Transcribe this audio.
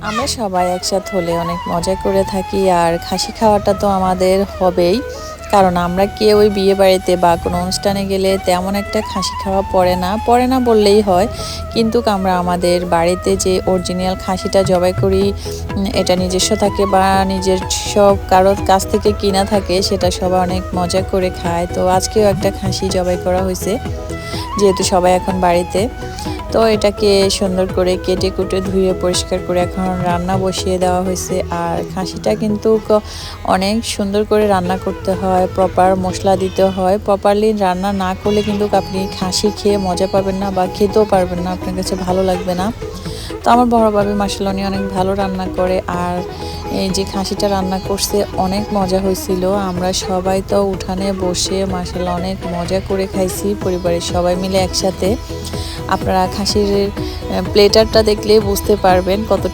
আমরা সবাই একসাথে হলে অনেক মজা করে থাকি, আর খাসি খাওয়াটা তো আমাদের হবেই। কারণ আমরা কেউই বিয়ে বাড়িতে বা কোনো অনুষ্ঠানে গেলে তেমন একটা খাসি খাওয়া পড়ে না বললেই হয়। কিন্তু আমরা আমাদের বাড়িতে যে অরিজিনাল খাসিটা জবাই করি, এটা নিজস্ব থাকে বা নিজের সব কারোর কাছ থেকে কিনা থাকে, সেটা সবাই অনেক মজা করে খায়। তো আজকেও একটা খাসি জবাই করা হয়েছে, যেহেতু সবাই এখন বাড়িতে। তো এটাকে সুন্দর করে কেটে কুটে ধুয়ে পরিষ্কার করে এখন রান্না বসিয়ে দেওয়া হয়েছে। আর খাসিটা কিন্তু অনেক সুন্দর করে রান্না করতে হয়, প্রপার মশলা দিতে হয়। প্রপারলি রান্না না করলে কিন্তু আপনি খাসি খেয়ে মজা পাবেন না বা খেতেও পারবেন না, আপনার কাছে ভালো লাগবে না। তো আমার বড় ভাবি মাসাল্লাহ উনি অনেক ভালো রান্না করে, আর এই যে খাসিটা রান্না করছে অনেক মজা হয়েছিল। আমরা সবাই তো উঠানে বসে মাসাল্লাহ অনেক মজা করে খাইছি পরিবারের সবাই মিলে একসাথে। আপনারা খাসির প্লেটারটা দেখলেই বুঝতে পারবেন কতটা